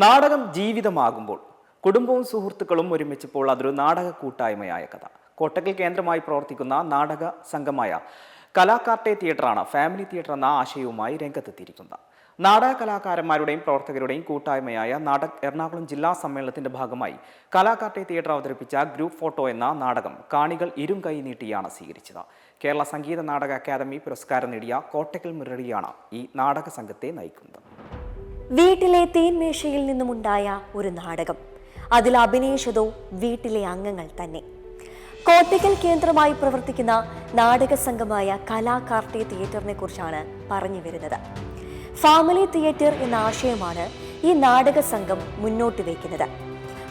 നാടകം ജീവിതമാകുമ്പോൾ കുടുംബവും സുഹൃത്തുക്കളും ഒരുമിച്ചപ്പോൾ അതൊരു നാടക കൂട്ടായ്മയായ കഥ. കോട്ടക്കൽ കേന്ദ്രമായി പ്രവർത്തിക്കുന്ന നാടക സംഘമായ കലാകാർട്ടെ തിയേറ്ററാണ് ഫാമിലി തിയേറ്റർ എന്ന ആശയവുമായി രംഗത്തെത്തിയിരിക്കുന്നത്. നാടക കലാകാരന്മാരുടെയും പ്രവർത്തകരുടെയും കൂട്ടായ്മയായ എറണാകുളം ജില്ലാ സമ്മേളനത്തിന്റെ ഭാഗമായി കലാകാർട്ടെ തിയേറ്റർ അവതരിപ്പിച്ച ഗ്രൂപ്പ് ഫോട്ടോ എന്ന നാടകം കാണികൾ ഇരും കൈ നീട്ടിയാണ് സ്വീകരിച്ചത്. കേരള സംഗീത നാടക അക്കാദമി പുരസ്കാരം നേടിയ കോട്ടക്കൽ മുരളിയാണ് ഈ നാടക സംഘത്തെ നയിക്കുന്നത്. വീട്ടിലെ തീൻമേശയിൽ നിന്നുമുണ്ടായ ഒരു നാടകം, അതിൽ അഭിനയിച്ചതോ വീട്ടിലെ അംഗങ്ങൾ തന്നെ. കോട്ടക്കൽ കേന്ദ്രമായി പ്രവർത്തിക്കുന്ന നാടക സംഘമായ കലാകാർട്ടെ തിയേറ്ററിനെ കുറിച്ചാണ് പറഞ്ഞു വരുന്നത്. ഫാമിലി തിയേറ്റർ എന്ന ആശയമാണ് ഈ നാടക സംഘം മുന്നോട്ട് വയ്ക്കുന്നത്.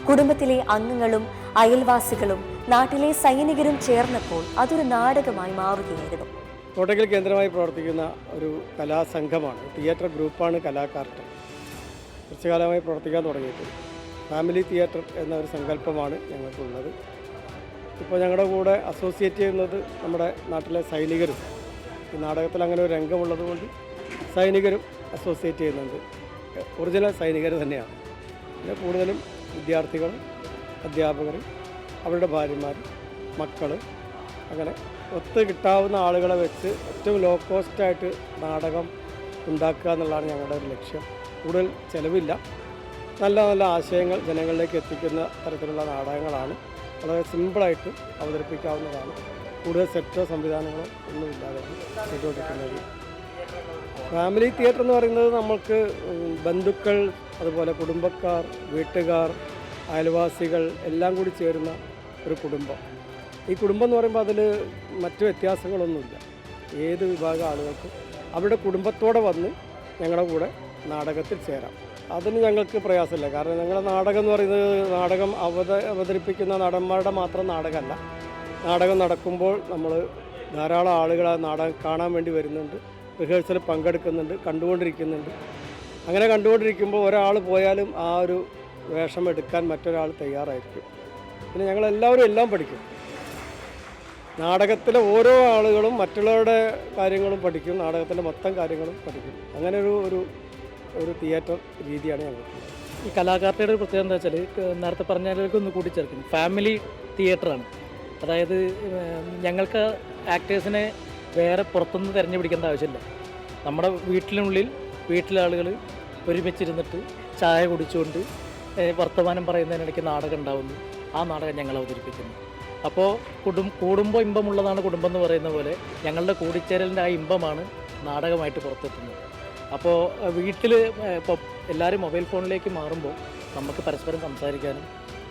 കുടുംബത്തിലെ അംഗങ്ങളും അയൽവാസികളും നാട്ടിലെ സൈനികരും ചേർന്നപ്പോൾ അതൊരു നാടകമായി മാറുകയായിരുന്നു. കോട്ടക്കൽ കേന്ദ്രമായി പ്രവർത്തിക്കുന്ന ഒരു കലാസംഘമാണ്, തിയേറ്റർ ഗ്രൂപ്പാണ് കലാകാർട്ടെ. കുറച്ചു കാലമായി പ്രവർത്തിക്കാൻ തുടങ്ങിയിട്ട് ഫാമിലി തിയേറ്റർ എന്ന ഒരു സങ്കല്പമാണ് ഞങ്ങൾക്കുള്ളത്. ഇപ്പോൾ ഞങ്ങളുടെ കൂടെ അസോസിയേറ്റ് ചെയ്യുന്നത് നമ്മുടെ നാട്ടിലെ സൈനികരും, ഈ നാടകത്തിൽ അങ്ങനെ ഒരു രംഗമുള്ളത് കൊണ്ട് സൈനികരും അസോസിയേറ്റ് ചെയ്യുന്നുണ്ട്. ഒറിജിനൽ സൈനികർ തന്നെയാണ്. പിന്നെ കൂടുതലും വിദ്യാർത്ഥികൾ, അധ്യാപകർ, അവരുടെ ഭാര്യമാർ, മക്കൾ, അങ്ങനെ ഒത്ത് കിട്ടാവുന്ന ആളുകളെ വെച്ച് ഏറ്റവും ലോ കോസ്റ്റായിട്ട് നാടകം ഉണ്ടാക്കുക എന്നുള്ളതാണ് ഞങ്ങളുടെ ഒരു ലക്ഷ്യം. കൂടുതൽ ചിലവില്ല, നല്ല നല്ല ആശയങ്ങൾ ജനങ്ങളിലേക്ക് എത്തിക്കുന്ന തരത്തിലുള്ള നാടകങ്ങളാണ്. വളരെ സിമ്പിളായിട്ട് അവതരിപ്പിക്കാവുന്നതാണ്. കൂടുതൽ സെറ്റോ സംവിധാനങ്ങളോ ഒന്നുമില്ലാതെയാണ് ചെയ്തുകൊണ്ടിരിക്കുന്നത്. ഫാമിലി തിയേറ്റർ എന്ന് പറയുന്നത് നമ്മൾക്ക് ബന്ധുക്കൾ, അതുപോലെ കുടുംബക്കാർ, വീട്ടുകാർ, അയൽവാസികൾ എല്ലാം കൂടി ചേരുന്ന ഒരു കുടുംബം. ഈ കുടുംബം എന്ന് പറയുമ്പോൾ അതിൽ മറ്റു വ്യത്യാസങ്ങളൊന്നുമില്ല. ഏത് വിഭാഗം ആളുകൾക്കും അവരുടെ കുടുംബത്തോടെ വന്ന് ഞങ്ങളുടെ കൂടെ നാടകത്തിൽ ചേരാം. അതിന് ഞങ്ങൾക്ക് പ്രയാസമില്ല. കാരണം ഞങ്ങളുടെ നാടകം എന്ന് പറയുന്നത് നാടകം അവതരിപ്പിക്കുന്ന നടന്മാരുടെ മാത്രം നാടകമല്ല. നാടകം നടക്കുമ്പോൾ നമ്മൾ ധാരാളം ആളുകൾ ആ നാടകം കാണാൻ വേണ്ടി വരുന്നുണ്ട്, റിഹേഴ്സൽ പങ്കെടുക്കുന്നുണ്ട്, കണ്ടുകൊണ്ടിരിക്കുന്നുണ്ട്. അങ്ങനെ കണ്ടുകൊണ്ടിരിക്കുമ്പോൾ ഒരാൾ പോയാലും ആ ഒരു വേഷം എടുക്കാൻ മറ്റൊരാൾ തയ്യാറായിരിക്കും. പിന്നെ ഞങ്ങളെല്ലാവരും എല്ലാം പഠിക്കും. നാടകത്തിലെ ഓരോ ആളുകളും മറ്റുള്ളവരുടെ കാര്യങ്ങളും പഠിക്കും, നാടകത്തിൻ്റെ മൊത്തം കാര്യങ്ങളും പഠിക്കും. അങ്ങനെ ഒരു തിയേറ്റർ രീതിയാണ് ഞങ്ങൾക്ക്. ഈ കലാകാർട്ടയുടെ ഒരു പ്രത്യേകത എന്താ വെച്ചാൽ, നേരത്തെ പറഞ്ഞതിലേക്ക് ഒന്ന് കൂട്ടിച്ചേർക്കും, ഫാമിലി തിയേറ്ററാണ്. അതായത് ഞങ്ങൾക്ക് ആക്ടേഴ്സിനെ വേറെ പുറത്തുനിന്ന് തിരഞ്ഞുപിടിക്കേണ്ട ആവശ്യമില്ല. നമ്മുടെ വീട്ടിനുള്ളിൽ വീട്ടിലെ ആളുകൾ ഒരുമിച്ചിരുന്നിട്ട് ചായ കുടിച്ചുകൊണ്ട് വർത്തമാനം പറയുന്നതിനിടയ്ക്ക് നാടകം ഉണ്ടാവുന്നു. ആ നാടകം ഞങ്ങൾ അവതരിപ്പിക്കുന്നു. അപ്പോൾ കൂടുമ്പോൾ ഇമ്പമുള്ളതാണ് കുടുംബം എന്ന് പറയുന്ന പോലെ ഞങ്ങളുടെ കൂടിച്ചേരലിൻ്റെ ആ ഇമ്പമാണ് നാടകമായിട്ട് പുറത്തെത്തുന്നത്. അപ്പോൾ വീട്ടിൽ ഇപ്പോൾ എല്ലാവരും മൊബൈൽ ഫോണിലേക്ക് മാറുമ്പോൾ നമുക്ക് പരസ്പരം സംസാരിക്കാനും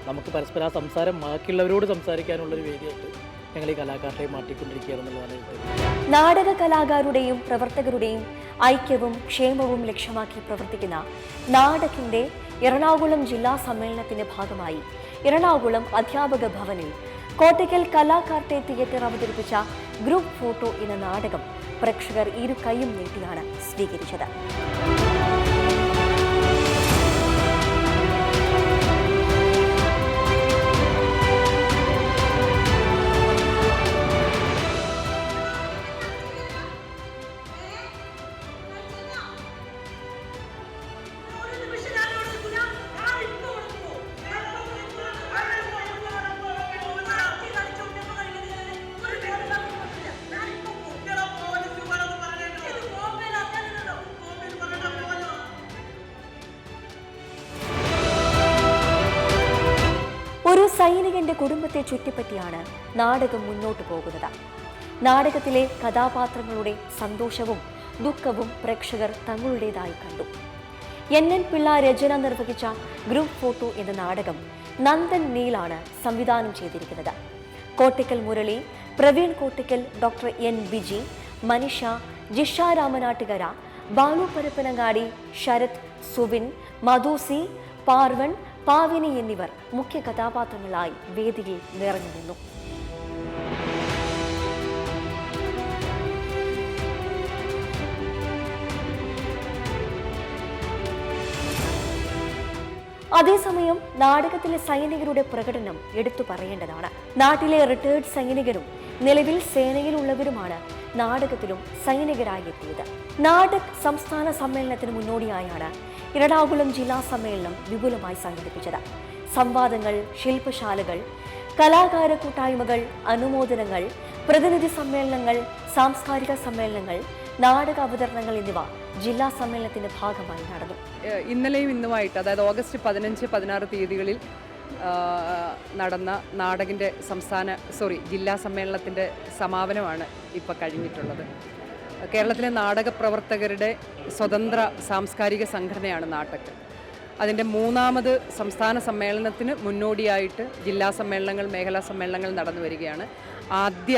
നമുക്ക് പരസ്പരം ആ സംസാരം ബാക്കിയുള്ളവരോട് സംസാരിക്കാനുള്ളൊരു വേദിയായിട്ട് ഞങ്ങൾ ഈ കലാകാർട്ടെ മാറ്റിക്കൊണ്ടിരിക്കുകയാണെന്നുള്ളതാണ്. നാടക കലാകാരുടെയും പ്രവർത്തകരുടെയും ഐക്യവും ക്ഷേമവും ലക്ഷ്യമാക്കി പ്രവർത്തിക്കുന്ന നാടകിന്റെ എറണാകുളം ജില്ലാ സമ്മേളനത്തിന്റെ ഭാഗമായി എറണാകുളം അധ്യാപക ഭവനിൽ കോട്ടക്കൽ കലാകാർട്ടെ തിയേറ്റർ അവതരിപ്പിച്ച ഗ്രൂപ്പ് ഫോട്ടോ എന്ന നാടകം പ്രേക്ഷകർ ഇരു കൈയും നീട്ടിയാണ് സ്വീകരിച്ചത്. ഒരു സൈനികന്റെ കുടുംബത്തെ ചുറ്റിപ്പറ്റിയാണ് നാടകം മുന്നോട്ട് പോകുന്നത്. നാടകത്തിലെ കഥാപാത്രങ്ങളുടെ സന്തോഷവും ദുഃഖവും പ്രേക്ഷകർ തങ്ങളുടേതായി കണ്ടു. NN പിള്ള രചന നിർവഹിച്ച ഗ്രൂപ്പ് ഫോട്ടോ എന്ന നാടകം നന്ദൻ നീലാണ് സംവിധാനം ചെയ്തിരിക്കുന്നത്. കോട്ടക്കൽ മുരളി, പ്രവീൺ കോട്ടക്കൽ, ഡോക്ടർ N ബിജി, മനിഷ, ജിഷ രാമനാട്ടുകര, ബാലു പരപ്പനങ്ങാടി, ശരത്, സുവിൻ, മധുസി, പാർവൺ, പാവിനി എന്നിവർ മുഖ്യ കഥാപാത്രങ്ങളായി വേദിയിൽ നിറഞ്ഞു നിന്നു. അതേസമയം നാടകത്തിലെ സൈനികരുടെ പ്രകടനം എടുത്തു പറയേണ്ടതാണ്. നാട്ടിലെ റിട്ടയർഡ് സൈനികരും നിലവിൽ സേനയിലുള്ളവരുമാണ് നാടകത്തിലും സൈനികരായി എത്തിയത്. നാടക് സംസ്ഥാന സമ്മേളനത്തിന് മുന്നോടിയായാണ് എറണാകുളം ജില്ലാ സമ്മേളനം വിപുലമായി സംഘടിപ്പിച്ചത്. സംവാദങ്ങൾ, ശില്പശാലകൾ, കലാകാര കൂട്ടായ്മകൾ, അനുമോദനങ്ങൾ, പ്രതിനിധി സമ്മേളനങ്ങൾ, സാംസ്കാരിക സമ്മേളനങ്ങൾ, നാടക അവതരണങ്ങൾ എന്നിവ ജില്ലാ സമ്മേളനത്തിന്റെ ഭാഗമായി നടന്നു. ഇന്നലെയും ഇന്നുമായിട്ട്, അതായത് ഓഗസ്റ്റ് 15, 16 തീയതികളിൽ നടന്ന ജില്ലാ സമ്മേളനത്തിൻ്റെ സമാപനമാണ് ഇപ്പോൾ കഴിഞ്ഞിട്ടുള്ളത്. കേരളത്തിലെ നാടക പ്രവർത്തകരുടെ സ്വതന്ത്ര സാംസ്കാരിക സംഘടനയാണ് നാടക്. അതിൻ്റെ 3ാമത് സംസ്ഥാന സമ്മേളനത്തിന് മുന്നോടിയായിട്ട് ജില്ലാ സമ്മേളനങ്ങൾ, മേഖലാ സമ്മേളനങ്ങൾ നടന്നു വരികയാണ്. ആദ്യ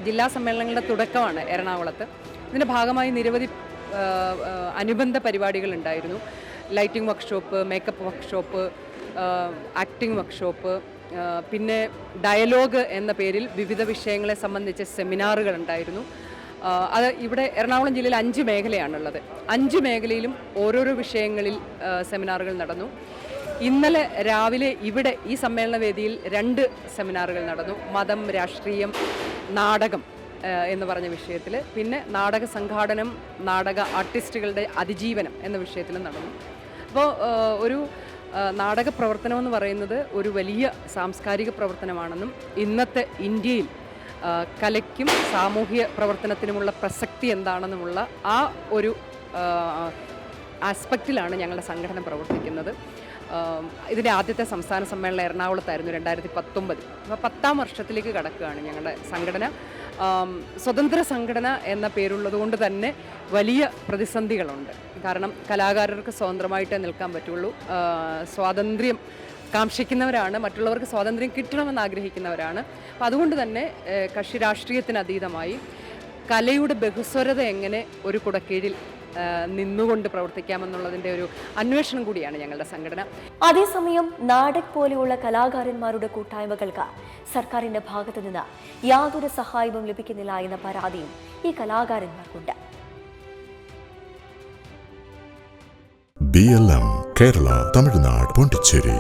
ജില്ലാ സമ്മേളനങ്ങളുടെ തുടക്കമാണ് എറണാകുളത്ത്. ഇതിൻ്റെ ഭാഗമായി നിരവധി അനുബന്ധ പരിപാടികൾ ഉണ്ടായിരുന്നു. Lighting workshop, makeup workshop, acting workshop, പിന്നെ ഡയലോഗ് എന്ന പേരിൽ വിവിധ വിഷയങ്ങളെ സംബന്ധിച്ച സെമിനാറുകൾ ഉണ്ടായിരുന്നു. അത് ഇവിടെ എറണാകുളം ജില്ലയിൽ 5 മേഖലയാണുള്ളത്. 5 മേഖലയിലും ഓരോരോ വിഷയങ്ങളിൽ സെമിനാറുകൾ നടന്നു. ഇന്നലെ രാവിലെ ഇവിടെ ഈ സമ്മേളന വേദിയിൽ 2 സെമിനാറുകൾ നടന്നു. മതം, രാഷ്ട്രീയം, നാടകം എന്ന് പറഞ്ഞ വിഷയത്തിൽ, പിന്നെ നാടക സംഘാടനം, നാടക ആർട്ടിസ്റ്റുകളുടെ അതിജീവനം എന്ന വിഷയത്തിലും നടന്നു. അപ്പോൾ ഒരു നാടക പ്രവർത്തനം എന്ന് പറയുന്നത് ഒരു വലിയ സാംസ്കാരിക പ്രവർത്തനമാണെന്നും ഇന്നത്തെ ഇന്ത്യയിൽ കലയ്ക്കും സാമൂഹ്യ പ്രവർത്തനത്തിനുമുള്ള പ്രസക്തി എന്താണെന്നുമുള്ള ആ ഒരു ആസ്പെക്റ്റിലാണ് ഞങ്ങളുടെ സംഘടന പ്രവർത്തിക്കുന്നത്. ഇതിൻ്റെ ആദ്യത്തെ സംസ്ഥാന സമ്മേളനം എറണാകുളത്തായിരുന്നു 2019. അപ്പോൾ 10ാം വർഷത്തിലേക്ക് കടക്കുകയാണ് ഞങ്ങളുടെ സംഘടന. സ്വതന്ത്ര സംഘടന എന്ന പേരുള്ളത് തന്നെ വലിയ പ്രതിസന്ധികളുണ്ട്. കാരണം കലാകാരർക്ക് സ്വതന്ത്രമായിട്ടേ നിൽക്കാൻ പറ്റുള്ളൂ. സ്വാതന്ത്ര്യം കാക്ഷിക്കുന്നവരാണ്, മറ്റുള്ളവർക്ക് സ്വാതന്ത്ര്യം കിട്ടണമെന്ന് ആഗ്രഹിക്കുന്നവരാണ്. അപ്പം അതുകൊണ്ട് തന്നെ കക്ഷി രാഷ്ട്രീയത്തിന് അതീതമായി കലയുടെ ബഹുസ്വരത എങ്ങനെ ഒരു കുടക്കീഴിൽ നിന്നുകൊണ്ട് പ്രവർത്തിക്കാമെന്നുള്ളതിൻ്റെ ഒരു അന്വേഷണം കൂടിയാണ് ഞങ്ങളുടെ സംഘടന. അതേസമയം നാടക് പോലെയുള്ള കലാകാരന്മാരുടെ കൂട്ടായ്മകൾക്ക് സർക്കാരിന്റെ ഭാഗത്തു നിന്ന് യാതൊരു സഹായവും ലഭിക്കുന്നില്ല എന്ന പരാതിയും ഈ കലാകാരന്മാർക്കുണ്ട്. BLM കേരള, തമിഴ്നാട്, പോണ്ടിച്ചേരി